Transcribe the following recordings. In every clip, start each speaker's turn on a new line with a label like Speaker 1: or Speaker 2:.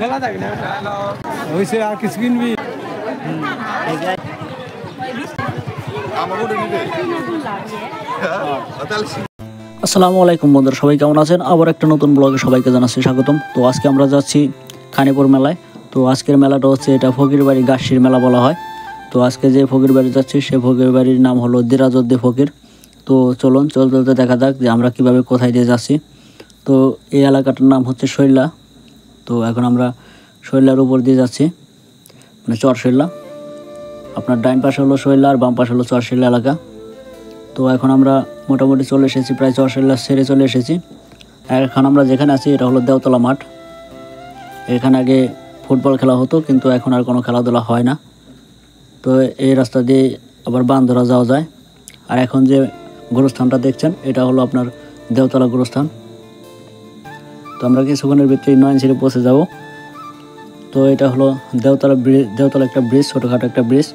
Speaker 1: মেলা থাকে না হইছে আর কিছু কিনবি
Speaker 2: আসসালামু আলাইকুম বন্ধুরা, সবাই কেমন আছেন? আবার একটা নতুন ব্লগে সবাইকে জানাচ্ছি স্বাগতম। তো আজকে আমরা যাচ্ছি খানিপুর মেলায়। তো আজকের মেলাটা হচ্ছে এটা ফকিরবাড়ি গাছির মেলা বলা হয়। তো আজকে যে ফকির বাড়ি যাচ্ছি সে ফকির বাড়ির নাম হলো দিরাজউদ্দিন ফকির। তো চলুন চলতে চলতে দেখা যাক যে আমরা কিভাবে কোথায় দিয়ে যাচ্ছি। তো এই এলাকাটার নাম হচ্ছে শৈলা। তো এখন আমরা শৈলার উপর দিয়ে যাচ্ছি, মানে চরশৈলা। আপনার ডাইন পাশে হলো শৈলা আর বাম পাশে হলো চরশৈলা এলাকা। তো এখন আমরা মোটামুটি চলে এসেছি, প্রায় চরশৈলা ছেড়ে চলে এসেছি। এখন আমরা যেখানে আছি এটা হলো দেওতলা মাঠ। এখানে আগে ফুটবল খেলা হতো, কিন্তু এখন আর কোনো খেলাধুলা হয় না। তো এই রাস্তা দিয়ে আবার বান্দরা যাওয়া যায়। আর এখন যে গোরস্থানটা দেখছেন এটা হলো আপনার দেওতলা গোরস্থান। তো আমরা কিছুক্ষণের ভিতরে নয়নছিড়ি পৌঁছে যাব। তো এটা হলো দেওতলা ব্রিজ, দেওতলা একটা ব্রিজ, ছোটোখাটো একটা ব্রিজ।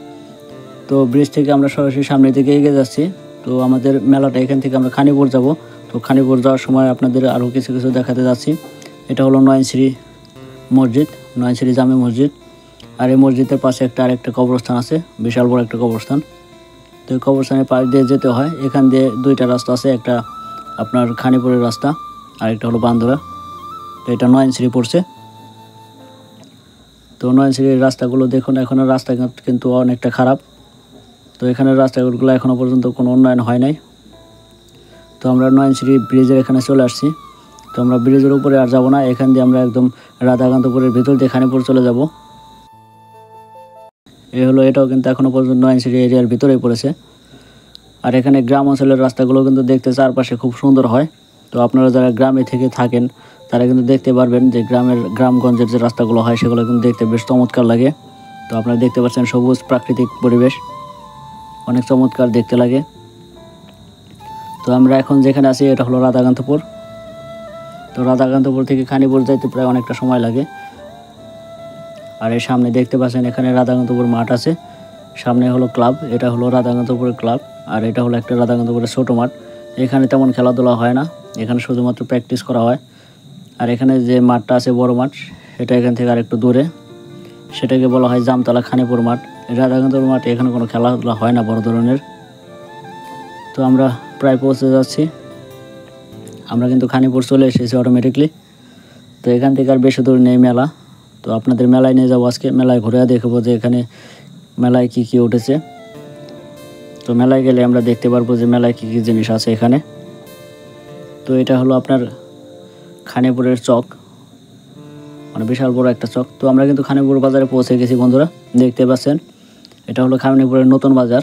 Speaker 2: তো ব্রিজ থেকে আমরা সরাসরি সামনের দিকে এগিয়ে যাচ্ছি। তো আমাদের মেলাটা এখান থেকে আমরা খানিপুর যাব। তো খানিপুর যাওয়ার সময় আপনাদের আরও কিছু কিছু দেখাতে যাচ্ছি। এটা হলো নয়নছিড়ি মসজিদ, নয়নছিড়ি জামে মসজিদ। আর এই মসজিদের পাশে আরেকটা কবরস্থান আছে, বিশাল বড় একটা কবরস্থান। তো এই কবরস্থানের পাশ দিয়ে যেতে হয়। এখান দিয়ে দুইটা রাস্তা আছে, একটা আপনার খানিপুরের রাস্তা আর একটা হলো বান্দরা। তো এটা নয়নছিড়ি পড়ছে। তো নয়নছিড়ির রাস্তাগুলো দেখুন, এখনও রাস্তা কিন্তু অনেকটা খারাপ। তো এখানের রাস্তাগুলো এখনও পর্যন্ত কোনো উন্নয়ন হয় নাই। তো আমরা নয়নছিড়ি ব্রিজের এখানে চলে আসছি। তো আমরা ব্রিজের উপরে আর যাব না, এখান দিয়ে আমরা একদম রাধাকান্তপুরের ভিতর দিয়ে খানিপুর চলে যাব। এটাও কিন্তু এখনও পর্যন্ত নয়নছিড়ি এরিয়ার ভিতরেই পড়েছে। আর এখানে গ্রাম অঞ্চলের রাস্তাগুলো কিন্তু দেখতে চারপাশে খুব সুন্দর হয়। তো আপনারা যারা গ্রামে থেকে থাকেন তারা কিন্তু দেখতে পারবেন যে গ্রামগঞ্জের যে রাস্তাগুলো হয় সেগুলো কিন্তু দেখতে বেশ চমৎকার লাগে। তো আপনারা দেখতে পাচ্ছেন সবুজ প্রাকৃতিক পরিবেশ, অনেক চমৎকার দেখতে লাগে। তো আমরা এখন যেখানে আছি এটা হলো রাধাকান্তপুর। তো রাধাকান্তপুর থেকে খানিপুর যাইতে প্রায় অনেকটা সময় লাগে। আর এই সামনে দেখতে পাচ্ছেন এখানে রাধাকান্তপুর মাঠ আছে, সামনে হলো ক্লাব, এটা হলো রাধাকান্তপুরের ক্লাব। আর এটা হলো একটা রাধাকান্তপুরের ছোটো মাঠ। এখানে তেমন খেলাধুলা হয় না, এখানে শুধুমাত্র প্র্যাকটিস করা হয়। আর এখানে যে মাঠটা আছে বড় মাঠ, সেটা এখান থেকে আরেকটু দূরে, সেটাকে বলা হয় জামতলা খানিপুর মাঠ। রাধাকান্তপুর মাঠে এখানে কোনো খেলাধুলা হয় না বড় ধরনের। তো আমরা প্রায় পৌঁছে যাচ্ছি, আমরা কিন্তু খানিপুর চলে এসেছি অটোমেটিকলি। তো এখান থেকে আর বেশি দূর নেই মেলা। তো আপনাদের মেলায় নিয়ে যাবো আজকে, মেলায় ঘুরে দেখবো যে এখানে মেলায় কি কি উঠেছে। তো মেলায় গেলে আমরা দেখতে পারবো যে মেলায় কি কি জিনিস আছে এখানে। তো এটা হলো আপনার খানিপুরের চক, মানে বিশাল বড় একটা চক। তো আমরা কিন্তু খানিপুর বাজারে পৌঁছে গেছি বন্ধুরা, দেখতে পাচ্ছেন এটা হলো খানিপুরের নতুন বাজার।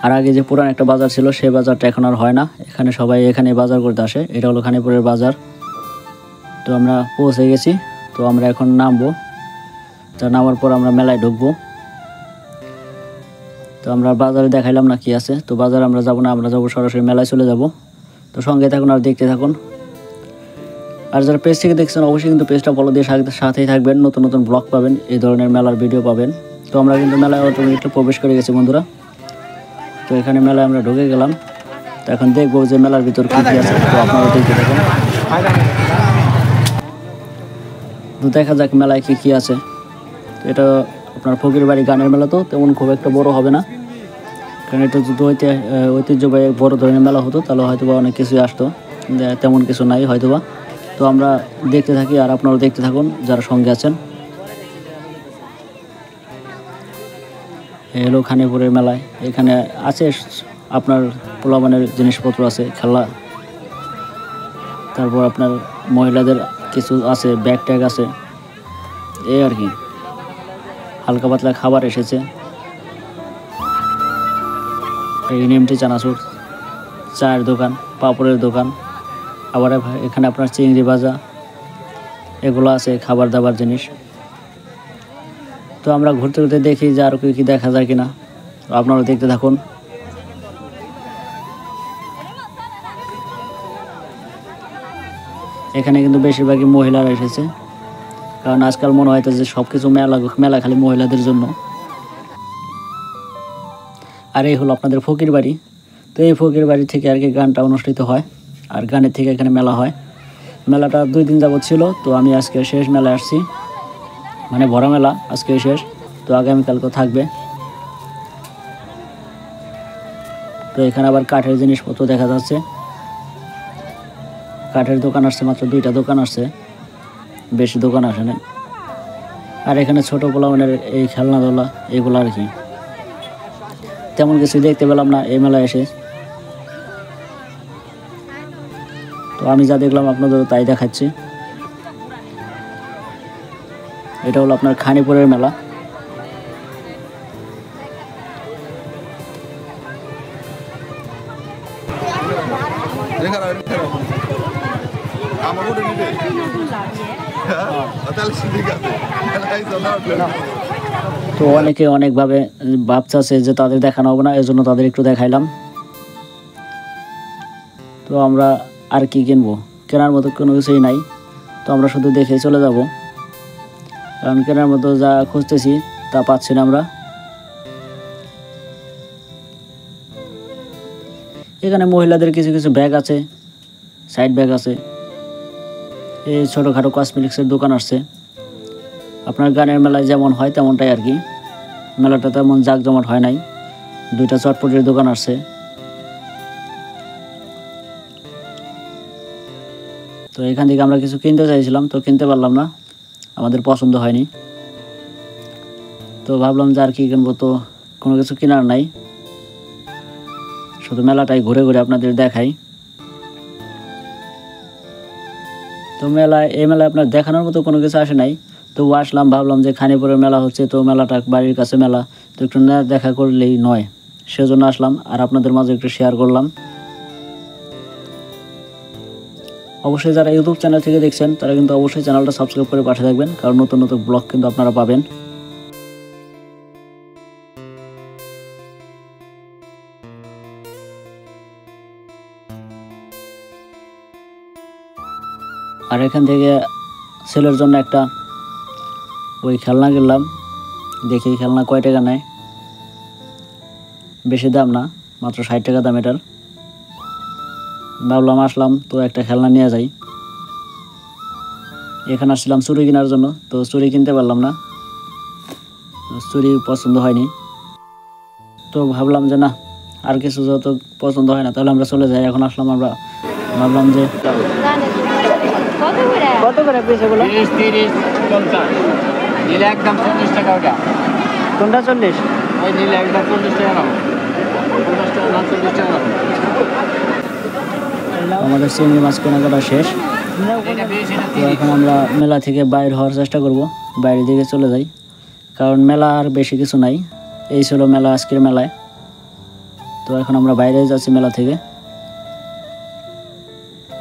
Speaker 2: আর আগে যে পুরান একটা বাজার ছিল সেই বাজারটা এখন আর হয় না, এখানে সবাই এখানে বাজার করতে আসে। এটা হলো খানিপুরের বাজার। তো আমরা পৌঁছে গেছি। তো আমরা এখন নামবো, তা নামার পর আমরা মেলায় ঢুকবো। তো আমরা বাজারে দেখাইলাম না কি আছে। তো বাজারে আমরা যাবো না, আমরা যাবো সরাসরি মেলায় চলে যাব। তো সঙ্গে থাকুন আর দেখতে থাকুন। আর যারা পেজ থেকে দেখছেন অবশ্যই কিন্তু পেজটা ফলো দিয়ে সাথেই থাকবেন, নতুন নতুন ব্লগ পাবেন, এই ধরনের মেলার ভিডিও পাবেন। তো আমরা কিন্তু মেলায় অটোমেটিকলি প্রবেশ করে গেছি বন্ধুরা। তো এখানে মেলায় আমরা ঢুকে গেলাম। তো এখন দেখবো যে মেলার ভিতর কী কী আছে। তো আপনারা দেখতে থাকুন, তো দেখা যাক মেলায় কী কী আছে। তো এটা আপনার ফকিরবাড়ি গানের মেলা, তো তেমন খুব একটা বড় হবে না, কারণ এটা যদি ঐতিহ্যবাহী বড় ধরনের মেলা হতো তাহলে হয়তোবা অনেক কিছুই আসতো, তেমন কিছু নাই হয়তোবা। তো আমরা দেখতে থাকি আর আপনারা দেখতে থাকুন যারা সঙ্গে আছেন। এই হলো খানিপুরের মেলায়, এখানে আছে আপনার পোলাপানের জিনিসপত্র আছে, খেলা, তারপর আপনার মহিলাদের কিছু আছে, ব্যাগ ট্যাগ আছে, এই আর কি। হালকা পাতলা খাবার এসেছে, এই নিমটি চানাচুর, চায়ের দোকান, পাঁপড়ের দোকান, আবার এখানে আপনার চিংড়ি ভাজা, এগুলো আছে খাবার দাবার জিনিস। তো আমরা ঘুরতে ঘুরতে দেখি যে আরও কী দেখা যায় কিনা, আপনারা দেখতে থাকুন। এখানে কিন্তু বেশিরভাগই মহিলারা এসেছে, কারণ আজকাল মনে হয় যে সব কিছু মেলা খালি মহিলাদের জন্য। আর এই হলো আপনাদের ফকির বাড়ি। তো এই ফকির বাড়ি থেকে আর কি গানটা অনুষ্ঠিত হয়, আর গানের থেকে এখানে মেলা হয়। মেলাটা 2 দিন যাবত ছিল। তো আমি আজকে শেষ মেলায় আসছি, মানে বড় মেলা আজকে শেষ। তো আগামীকালকে থাকবে। তো এখানে আবার কাঠের জিনিসপত্র দেখা যাচ্ছে। কাঠের দোকান আসছে, মাত্র 2টা দোকান আসছে, বেশি দোকান আসে না। আর এখানে ছোট পোলাপানের এই খেলনাধুলা এগুলো আর কি, তেমন কিছু দেখতে পেলাম না এই মেলায় এসে। তো আমি যা দেখলাম আপনাদের তাই দেখাচ্ছি। এটা হলো আপনার খানিপুরের মেলা। তো অনেকে অনেকভাবে ভাবছে যে তাদের দেখানো হবে না, এজন্য তাদের একটু দেখাইলাম। তো আমরা আর কি কিনবো, কেনার মতো কোনো কিছুই নাই। তো আমরা শুধু দেখে চলে যাব, কারণ কেনার মতো যা খুঁজতেছি তা পাচ্ছি না আমরা। এখানে মহিলাদের কিছু কিছু ব্যাগ আছে, সাইড ব্যাগ আছে। এই ছোটোখাটো কসমেটিক্সের দোকান আসছে। আপনার গানের মেলায় যেমন হয় তেমনটাই আর কি। মেলাটা তেমন জাঁকজমট হয় নাই। 2টা চটপটির দোকান আসছে। তো এখান থেকে আমরা কিছু কিনতে চাইছিলাম, তো কিনতে পারলাম না, আমাদের পছন্দ হয়নি। তো ভাবলাম যে আর কি কিনবো, তো কোনো কিছু কেনার নাই, শুধু মেলাটাই ঘুরে ঘুরে আপনাদের দেখাই। তো এই মেলায় আপনার দেখানোর মতো কোনো কিছু আসে নাই। তো আসলাম, ভাবলাম যে খানিপুরের মেলা হচ্ছে, তো মেলাটা বাড়ির কাছে মেলা, তো একটু না দেখা করলেই নয়, সেজন্য আসলাম আর আপনাদের মাঝে একটু শেয়ার করলাম। অবশ্যই যারা ইউটিউব চ্যানেল থেকে দেখছেন তারা কিন্তু অবশ্যই চ্যানেলটা সাবস্ক্রাইব করে পাশে থাকবেন, কারণ নতুন নতুন ব্লগ কিন্তু আপনারা পাবেন। আর এখান থেকে ছেলের জন্য একটা ওই খেলনা কিনলাম। দেখি খেলনা কয় টাকা নেয়, বেশি দাম না, মাত্র 60 টাকা দাম এটার। ভাবলাম আসলাম তো একটা খেলনা নিয়ে যাই। এখানে আসছিলাম চুড়ি কেনার জন্য, তো চুড়ি কিনতে পারলাম না, চুড়ি পছন্দ হয়নি। তো ভাবলাম যে না, আর কিছু যত পছন্দ হয় না তাহলে আমরা চলে যাই। এখন আসলাম আমরা, ভাবলাম যে কত করে পিস এগুলো?
Speaker 1: 30, 30, 50 নিলে একদম 40 টাকা। ওটা
Speaker 2: কোনটা 40?
Speaker 1: ওই নিলে একদম 40 টাকা নাও, 50 টাকা না 40 টাকা নাও।
Speaker 2: আমাদের চিংড়ি মাছ কেনাকাটা শেষ। তো এখন আমরা মেলা থেকে বাইরে হওয়ার চেষ্টা করব, বাইরের দিকে চলে যাই, কারণ মেলা আর বেশি কিছু নাই। এই ছিল মেলা, আজকের মেলায়। তো এখন আমরা বাইরে যাচ্ছি মেলা থেকে।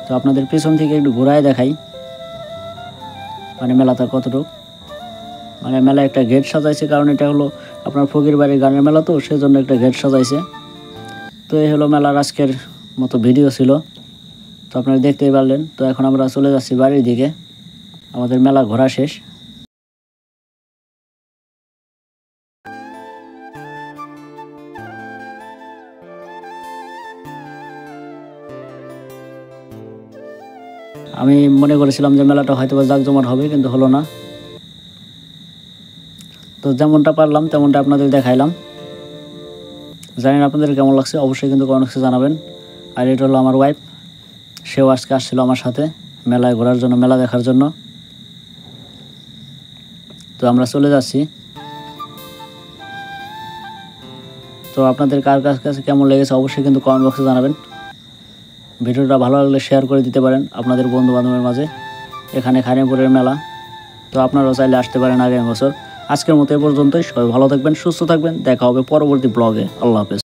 Speaker 2: তো আপনাদের পিছন থেকে একটু ঘোরায় দেখাই, মানে মেলাটা কতটুকু। মানে মেলা একটা গেট সাজাইছে, কারণ এটা হলো আপনার ফকির বাড়ির গানের মেলা, তো সেজন্য একটা গেট সাজাইছে। তো এই হলো মেলার আজকের মতো ভিডিও ছিল, তো আপনারা দেখতেই পারলেন। তো এখন আমরা চলে যাচ্ছি বাড়ির দিকে, আমাদের মেলা ঘোরা শেষ। আমি মনে করেছিলাম যে মেলাটা হয়তো জাঁকজমট হবে, কিন্তু হলো না। তো যেমনটা পারলাম তেমনটা আপনাদের দেখাইলাম। জানেন আপনাদের কেমন লাগছে, অবশ্যই কিন্তু কমেন্টসে জানাবেন। আর এটা হলো আমার ওয়াইফ, সেও আজকে আসছিল আমার সাথে মেলায় ঘোরার জন্য, মেলা দেখার জন্য। তো আমরা চলে যাচ্ছি। তো আপনাদের কার কাছে কেমন লেগেছে অবশ্যই কিন্তু কমেন্ট বক্সে জানাবেন। ভিডিওটা ভালো লাগলে শেয়ার করে দিতে পারেন আপনাদের বন্ধু বান্ধবের মাঝে। এখানে খানিপুরের মেলা, তো আপনারাও চাইলে আসতে পারেন আগামী বছর। আজকের মতো এ পর্যন্তই। সবাই ভালো থাকবেন, সুস্থ থাকবেন, দেখা হবে পরবর্তী ব্লগে। আল্লাহ হাফেজ।